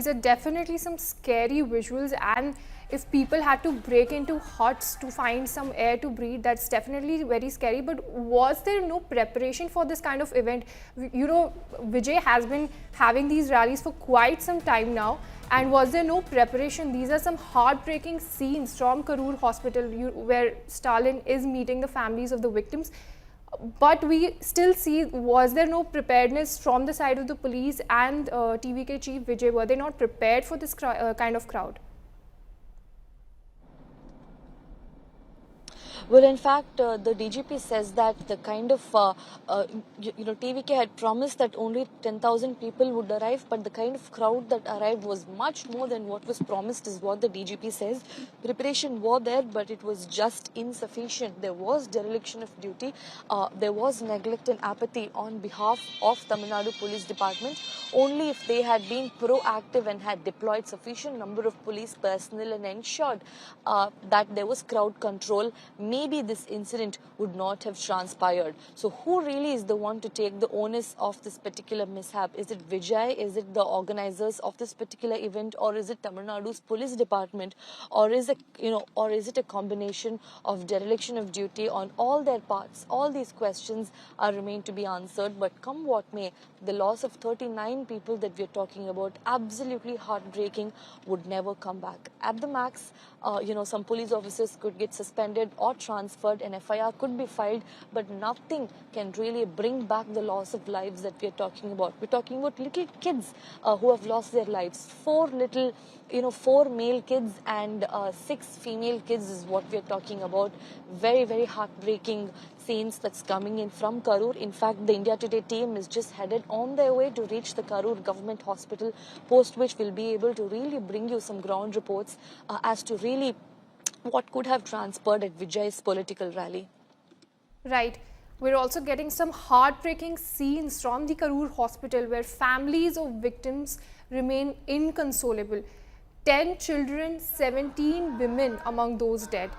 these are definitely some scary visuals, and if people had to break into huts to find some air to breathe, that's definitely very scary. But was there no preparation for this kind of event? You know, Vijay has been having these rallies for quite some time now, and was there no preparation? These are some heartbreaking scenes from Karur Hospital where Stalin is meeting the families of the victims. But we still see, was there no preparedness from the side of the police and TVK chief Vijay? Were they not prepared for this kind of crowd? Well, in fact, the DGP says that the kind of, TVK had promised that only 10,000 people would arrive, but the kind of crowd that arrived was much more than what was promised, is what the DGP says. Preparation was there, but it was just insufficient. There was dereliction of duty. There was neglect and apathy on behalf of Tamil Nadu Police Department. Only if they had been proactive and had deployed sufficient number of police personnel and ensured that there was crowd control, maybe this incident would not have transpired. So who really is the one to take the onus of this particular mishap? Is it Vijay? Is it the organizers of this particular event? Or is it Tamil Nadu's police department? Or is it a combination of dereliction of duty on all their parts? All these questions are remain to be answered. But come what may, the loss of 39 people that we're talking about, absolutely heartbreaking, would never come back. At the max, some police officers could get suspended or transferred, an FIR could be filed, but nothing can really bring back the loss of lives that we're talking about. We're talking about little kids who have lost their lives. Four male kids and 6 female kids is what we're talking about. Very, very heartbreaking scenes that's coming in from Karur. In fact, the India Today team is just headed on their way to reach the Karur Government Hospital, post which we'll be able to really bring you some ground reports as to really what could have transpired at Vijay's political rally. Right. We're also getting some heartbreaking scenes from the Karur Hospital where families of victims remain inconsolable. 10 children, 17 women among those dead.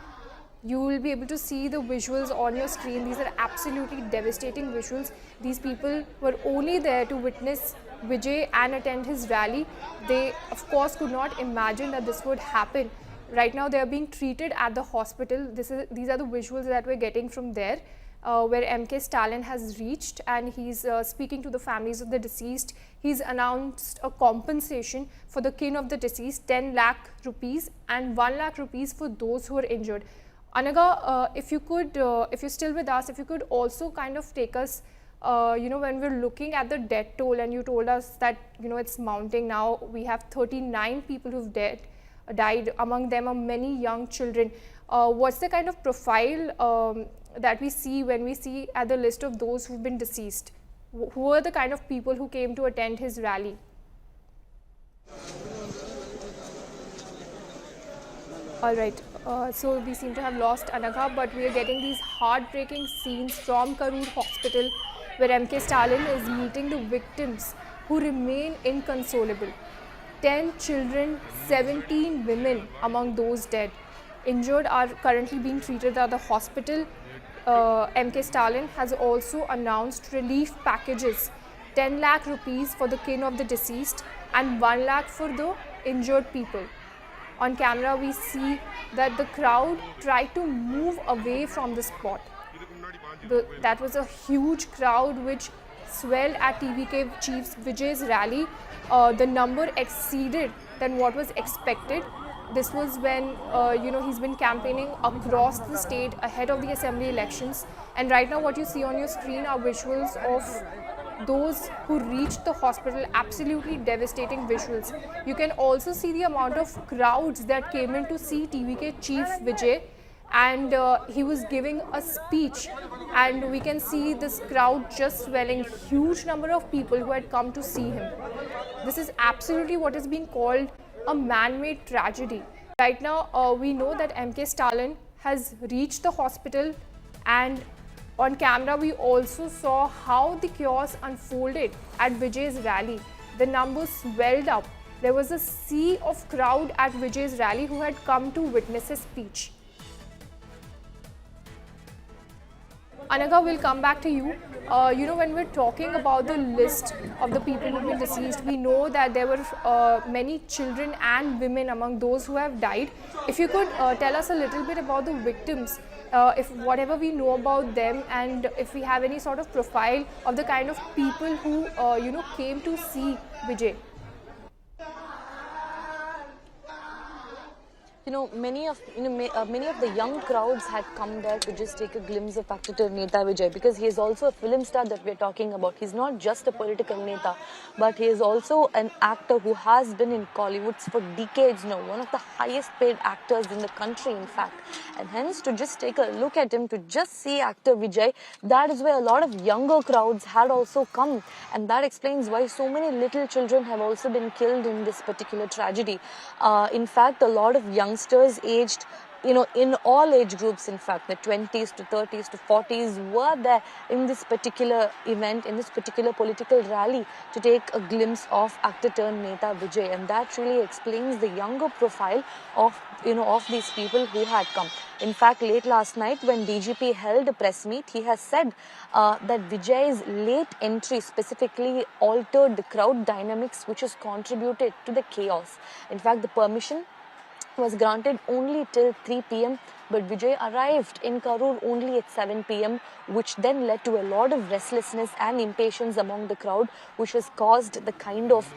You will be able to see the visuals on your screen. These are absolutely devastating visuals. These people were only there to witness Vijay and attend his rally. They, of course, could not imagine that this would happen. Right now, they are being treated at the hospital. These are the visuals that we're getting from there, where MK Stalin has reached, and he's speaking to the families of the deceased. He's announced a compensation for the kin of the deceased, 10 lakh rupees and 1 lakh rupees for those who are injured. Anaga, if you're still with us, if you could also kind of take us, when we're looking at the death toll, and you told us that, it's mounting now. We have 39 people who've died. Among them are many young children. What's the kind of profile that we see when we see at the list of those who've been deceased? Who are the kind of people who came to attend his rally? All right. So we seem to have lost Anagha, but we are getting these heartbreaking scenes from Karur Hospital where MK Stalin is meeting the victims who remain inconsolable. 10 children, 17 women among those dead. Injured are currently being treated at the hospital. MK Stalin has also announced relief packages, 10 lakh rupees for the kin of the deceased and 1 lakh for the injured people. On camera, we see that the crowd tried to move away from the spot. That was a huge crowd which swelled at TVK Chief Vijay's rally. The number exceeded than what was expected. This was when, he's been campaigning across the state ahead of the assembly elections. And right now what you see on your screen are visuals of those who reached the hospital, absolutely devastating visuals. You can also see the amount of crowds that came in to see TVK Chief Vijay, and he was giving a speech, and we can see this crowd just swelling, huge number of people who had come to see him. This is absolutely what is being called a man-made tragedy. Right now, we know that MK Stalin has reached the hospital, and on camera, we also saw how the chaos unfolded at Vijay's rally. The numbers swelled up. There was a sea of crowd at Vijay's rally who had come to witness his speech. Anagha, we'll come back to you. when we're talking about the list of the people who've been deceased, we know that there were many children and women among those who have died. If you could tell us a little bit about the victims, if whatever we know about them, and if we have any sort of profile of the kind of people who came to see Vijay. Many of many of the young crowds had come there to just take a glimpse of actor Neta Vijay, because he is also a film star that we're talking about. He's not just a political neta, but he is also an actor who has been in Collywood for decades now, one of the highest paid actors in the country, in fact. And hence, to just take a look at him, to just see actor Vijay, that is where a lot of younger crowds had also come, and that explains why so many little children have also been killed in this particular tragedy. In fact, a lot of youngsters aged, in all age groups, in fact, the 20s to 30s to 40s were there in this particular event, in this particular political rally, to take a glimpse of actor turned Neta Vijay. And that really explains the younger profile of, of these people who had come. In fact, late last night when DGP held a press meet, he has said that Vijay's late entry specifically altered the crowd dynamics, which has contributed to the chaos. In fact, the permission was granted only till 3 p.m. but Vijay arrived in Karur only at 7 p.m., which then led to a lot of restlessness and impatience among the crowd, which has caused the kind of,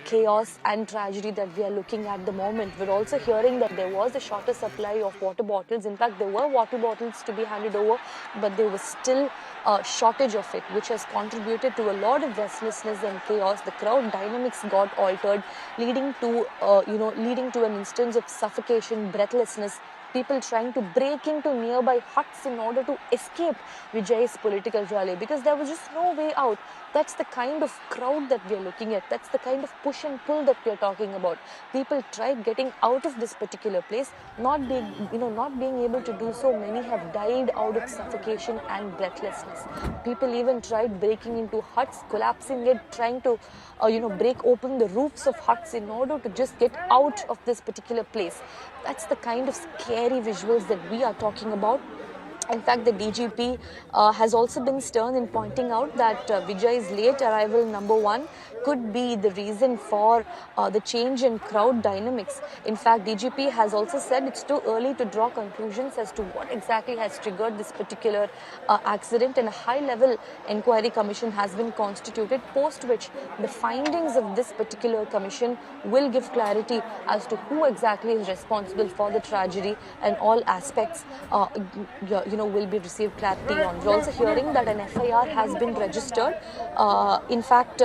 chaos and tragedy that we are looking at the moment. We're also hearing that there was a shorter supply of water bottles. In fact, there were water bottles to be handed over, but there was still a shortage of it, which has contributed to a lot of restlessness and chaos. The crowd dynamics got altered, leading to an instance of suffocation, breathlessness, people trying to break into nearby huts in order to escape Vijay's political rally, because there was just no way out. That's the kind of crowd that we are looking at. That's the kind of push and pull that we are talking about. People tried getting out of this particular place, not being able to do so. Many have died out of suffocation and breathlessness. People even tried breaking into huts, collapsing it, trying to break open the roofs of huts in order to just get out of this particular place. That's the kind of scary visuals that we are talking about. In fact, the DGP has also been stern in pointing out that Vijay's late arrival, number one, could be the reason for the change in crowd dynamics. In fact, DGP has also said it's too early to draw conclusions as to what exactly has triggered this particular accident, and a high-level inquiry commission has been constituted, post which the findings of this particular commission will give clarity as to who exactly is responsible for the tragedy, and all aspects will be received clarity on. We're also hearing that an FIR has been registered. In fact,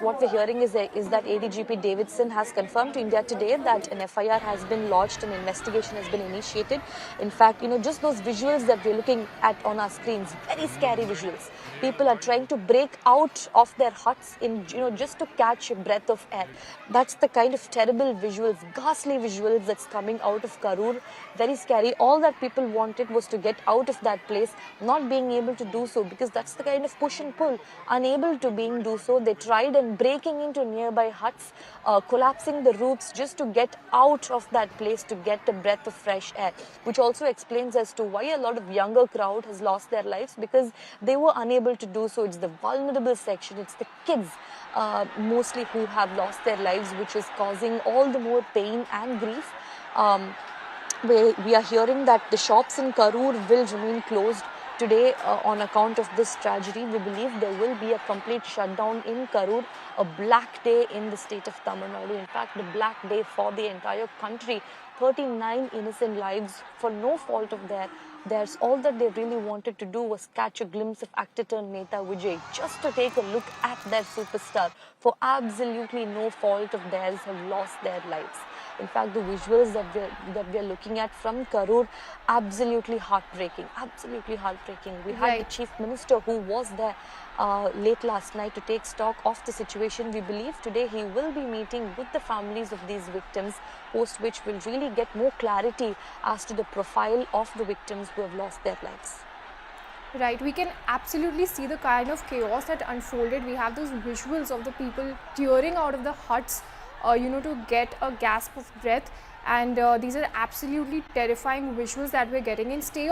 what we're hearing is that ADGP Davidson has confirmed to India today that an FIR has been lodged and investigation has been initiated. In fact, just those visuals that we're looking at on our screens, very scary visuals. People are trying to break out of their huts in, just to catch a breath of air. That's the kind of terrible visuals, ghastly visuals that's coming out of Karur. Very scary. All that people wanted was to get out of that place, not being able to do so, because that's the kind of push and pull. Unable to do so, they tried and breaking into nearby huts, collapsing the roofs just to get out of that place, to get a breath of fresh air, which also explains as to why a lot of younger crowd has lost their lives, because they were unable to do so. It's the vulnerable section, it's the kids mostly who have lost their lives, which is causing all the more pain and grief. We are hearing that the shops in Karur will remain closed today on account of this tragedy. We believe there will be a complete shutdown in Karur, a black day in the state of Tamil Nadu. In fact, the black day for the entire country. 39 innocent lives for no fault of theirs. All that they really wanted to do was catch a glimpse of actor turned Neta Vijay, just to take a look at their superstar. For absolutely no fault of theirs, have lost their lives. In fact, the visuals that we are looking at from Karur, absolutely heartbreaking. Absolutely heartbreaking. We had the Chief Minister who was there late last night to take stock of the situation. We believe today he will be meeting with the families of these victims, post which we'll really get more clarity as to the profile of the victims who have lost their lives. Right, we can absolutely see the kind of chaos that unfolded. We have those visuals of the people tearing out of the huts, to get a gasp of breath, and these are absolutely terrifying visuals that we're getting in. Stay